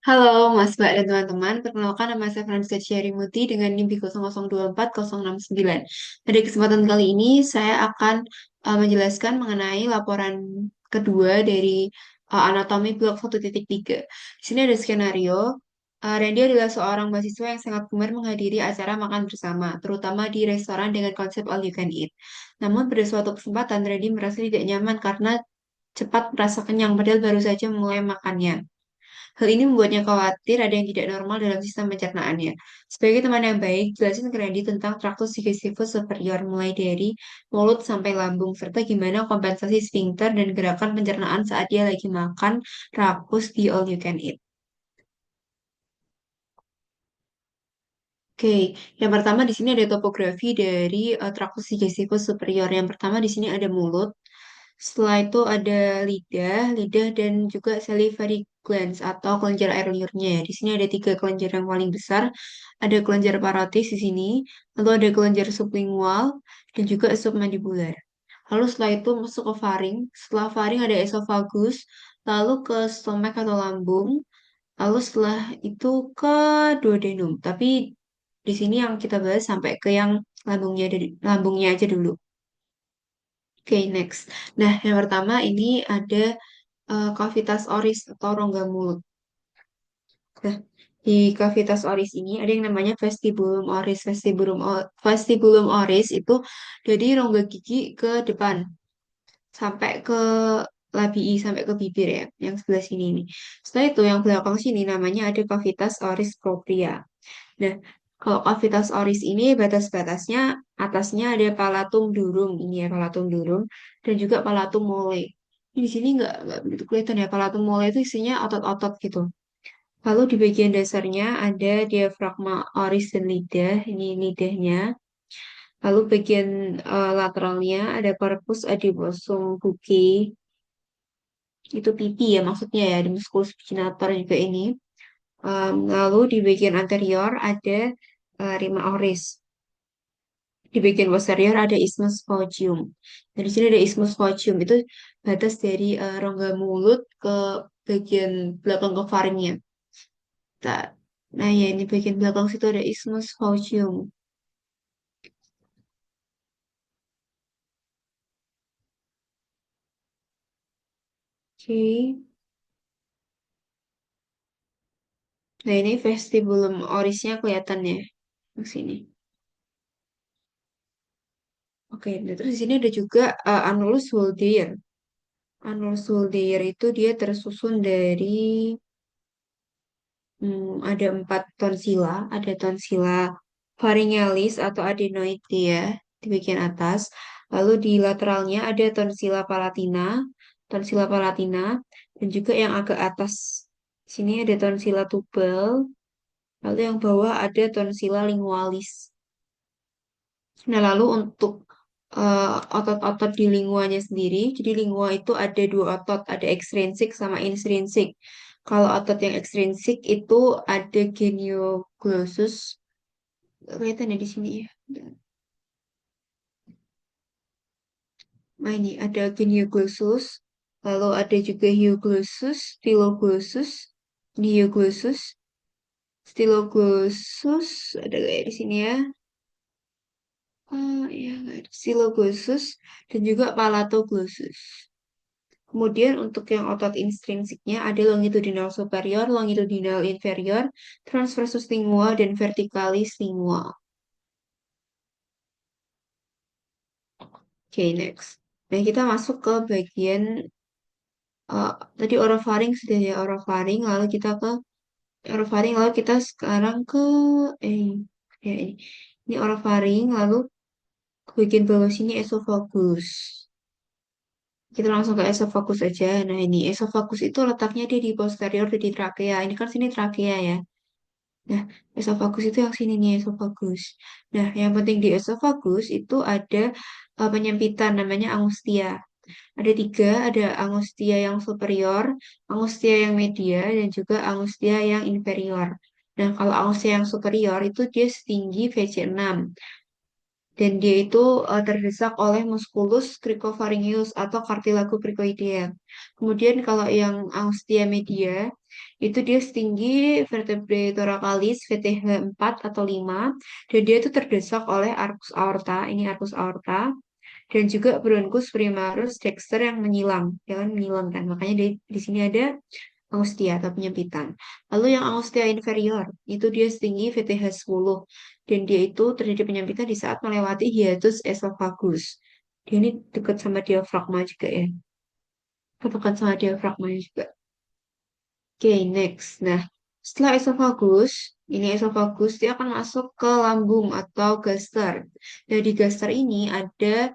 Halo Mas Mbak dan teman-teman, perkenalkan nama saya Francisca Chiarimuti dengan NIM 0024-069. Pada kesempatan kali ini saya akan menjelaskan mengenai laporan kedua dari anatomi blok 1.3. Di sini ada skenario. Randy adalah seorang mahasiswa yang sangat gemar menghadiri acara makan bersama, terutama di restoran dengan konsep all you can eat. Namun pada suatu kesempatan Randy merasa tidak nyaman karena cepat merasa kenyang padahal baru saja mulai makannya. Hal ini membuatnya khawatir ada yang tidak normal dalam sistem pencernaannya. Sebagai teman yang baik, jelasin ke Randy tentang traktus digestifus superior mulai dari mulut sampai lambung, serta gimana kompensasi sphincter dan gerakan pencernaan saat dia lagi makan rakus di all you can eat. Oke, yang pertama di sini ada topografi dari traktus digestifus superior. Yang pertama di sini ada mulut, setelah itu ada lidah dan juga salivary glands atau kelenjar air liurnya ya. Di sini ada tiga kelenjar yang paling besar. Ada kelenjar parotis di sini, lalu ada kelenjar sublingual dan juga submandibular. Lalu setelah itu masuk ke faring. Setelah faring ada esophagus, lalu ke stomach atau lambung, lalu setelah itu ke duodenum. Tapi di sini yang kita bahas sampai ke yang lambungnya aja dulu. Oke, next. Nah, yang pertama ini ada kavitas oris atau rongga mulut. Nah, di kavitas oris ini ada yang namanya vestibulum oris. Vestibulum oris itu dari rongga gigi ke depan sampai ke labii, sampai ke bibir ya, yang sebelah sini ini. Setelah itu yang belakang sini namanya ada kavitas oris propria. Nah, kalau kavitas oris ini batas-batasnya atasnya ada palatum durum, ini ya palatum durum dan juga palatum mole. Di sini nggak begitu kelihatan ya, palatum mole itu isinya otot-otot gitu. Lalu di bagian dasarnya ada diafragma oris dan lidah, ini lidahnya. Lalu bagian lateralnya ada corpus adiposum bucci, itu pipi ya maksudnya ya, di musculus spinator juga ini. Lalu di bagian anterior ada rima oris. Di bagian posterior ada isthmus faucium. Dan di sini ada isthmus faucium. Itu batas dari rongga mulut ke bagian belakang ke faringnya. Nah, ya ini bagian belakang situ ada isthmus faucium. Oke. Nah, ini vestibulum orisnya kelihatan ya. Di sini. Oke, nah, terus di sini ada juga annulus Waldeyer. Annulus Waldeyer itu dia tersusun dari ada 4 tonsila. Ada tonsila pharyngealis atau adenoidea di bagian atas. Lalu di lateralnya ada tonsila palatina, dan juga yang agak atas sini ada tonsila tubal. Lalu yang bawah ada tonsila lingualis. Nah, lalu untuk otot-otot di linguanya sendiri, jadi lingua itu ada dua otot, ada ekstrinsik sama intrinsik. Kalau otot yang ekstrinsik itu ada genioglossus, kelihatan ya di sini ya. Nah, ini ada genioglossus, lalu ada juga hyoglossus, styloglossus, dioglossus, styloglossus, ada kayak di sini ya. Ya, nggak ada. Styloglossus dan juga palatoglossus. Kemudian untuk yang otot instrinsiknya ada longitudinal superior, longitudinal inferior, transversus lingual, dan verticalis lingual. Oke, next. Nah, kita masuk ke bagian tadi orofaring sudah ya orofaring, lalu kita ke orofaring, lalu kita sekarang ke eh ya ini. Ini orofaring, lalu ke bagian bawah sini esofagus. Kita langsung ke esofagus aja. Nah, ini esofagus itu letaknya dia di posterior dari trakea. Ini kan sini trakea ya. Nah, esofagus itu yang sini nih, esofagus. Nah, yang penting di esofagus itu ada penyempitan namanya angustia. Ada tiga, ada angustia yang superior, angustia yang media, dan juga angustia yang inferior. Nah, kalau angustia yang superior itu dia setinggi VC6. dan dia itu terdesak oleh musculus cricopharyngeus atau kartilago cricoidea. Kemudian kalau yang Angustia media itu dia setinggi vertebrae thoracalis VTH 4 atau 5 dan dia itu terdesak oleh arcus aorta, ini arcus aorta dan juga bronchus primarus dexter yang menyilang, ya kan menyilang kan. Makanya di sini ada angustia atau penyempitan. Lalu yang angustia inferior itu dia setinggi VTH 10 dan dia itu terjadi penyempitan di saat melewati hiatus esophagus. Dia ini dekat sama diafragma juga ya. Dekat sama diafragma juga. Oke, next. Nah, setelah esophagus, ini esophagus dia akan masuk ke lambung atau gaster. Nah, di gaster ini ada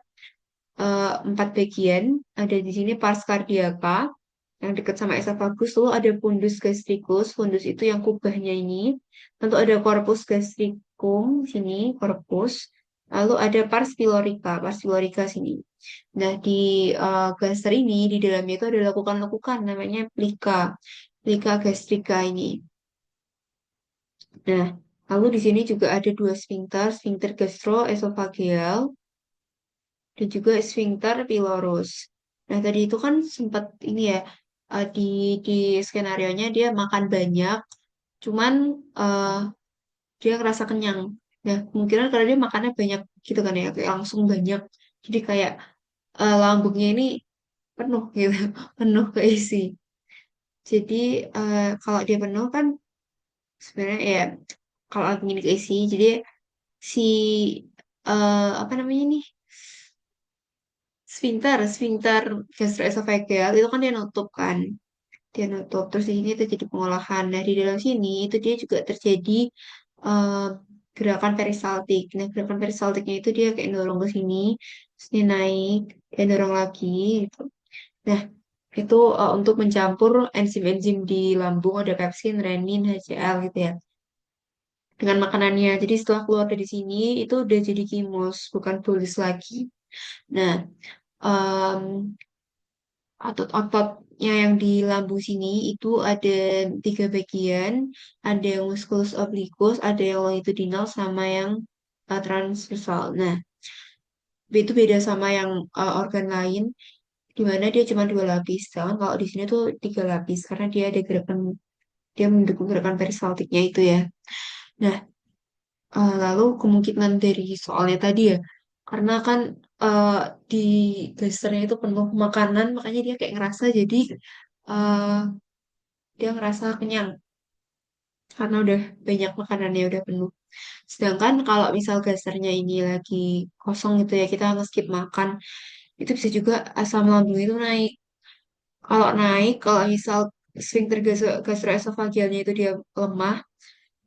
4 bagian. Ada di sini pars cardiaca yang dekat sama esophagus. Lalu ada fundus gastricus. Fundus itu yang kubahnya ini. Lalu ada corpus gastricum sini, corpus. Lalu ada pars pylorica, pars pylorica sini. Nah, di gaster ini di dalamnya itu ada lekukan-lekukan namanya plica, plica gastrica ini. Nah, lalu di sini juga ada dua sphincter, sphincter gastroesophageal dan juga sphincter pylorus. Nah, tadi itu kan sempat ini ya di skenario-nya dia makan banyak, cuman eh, dia ngerasa kenyang. Nah, kemungkinan karena dia makannya banyak gitu kan ya, kayak langsung banyak. Jadi kayak lambungnya ini penuh gitu, penuh keisi. Jadi kalau dia penuh kan sebenarnya ya kalau lambung ini keisi, jadi si apa namanya nih? Sphincter gastroesophageal itu kan dia nutup kan, dia nutup. Terus di sini terjadi pengolahan. Nah, di dalam sini itu dia juga terjadi eh, gerakan peristaltik. Nah, gerakan peristaltiknya itu dia kayak dorong ke sini, terus dia naik, dan dorong lagi gitu. Nah, itu untuk mencampur enzim-enzim di lambung ada pepsin, renin, HCl gitu ya. Dengan makanannya. Jadi setelah keluar dari sini itu udah jadi kimos, bukan tulis lagi. Nah, em, otot-ototnya yang di lambung sini itu ada 3 bagian, ada yang musculus obliquus, ada yang longitudinal, sama yang transversal. Nah, itu beda sama yang organ lain, di mana dia cuma 2 lapis. Sedangkan kalau di sini tuh 3 lapis, karena dia ada gerakan, dia mendukung gerakan peristaltiknya itu ya. Nah, lalu kemungkinan dari soalnya tadi ya, karena kan eh, di gesternya itu penuh makanan, makanya dia kayak ngerasa jadi eh, dia ngerasa kenyang karena udah banyak makanannya udah penuh. Sedangkan kalau misal gasternya ini lagi kosong gitu ya, kita skip makan, itu bisa juga asam lambung itu naik. Kalau naik, kalau misal sphincter gastroesophagealnya itu dia lemah,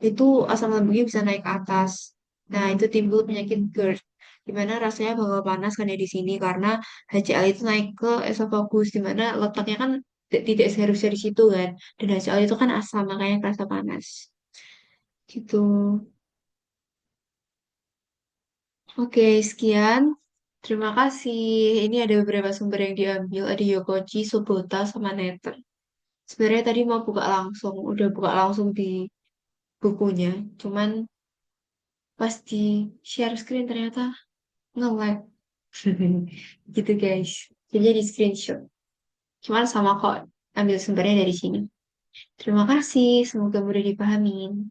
itu asam lambungnya bisa naik ke atas. Nah, itu timbul penyakit GERD, di mana rasanya bakal panas kan ya di sini karena HCl itu naik ke esofagus, di mana letaknya kan tidak seharusnya di situ kan. Dan HCl itu kan asam, makanya kerasa panas. Gitu. Oke, sekian. Terima kasih. Ini ada beberapa sumber yang diambil. Ada Yokoji, Subota, sama Nether. Sebenarnya tadi mau buka langsung, udah buka langsung di bukunya. Cuman pas di share screen ternyata nge-lag. Gitu guys. Jadi di screenshot. Cuman sama kok ambil sumbernya dari sini. Terima kasih. Semoga mudah dipahami.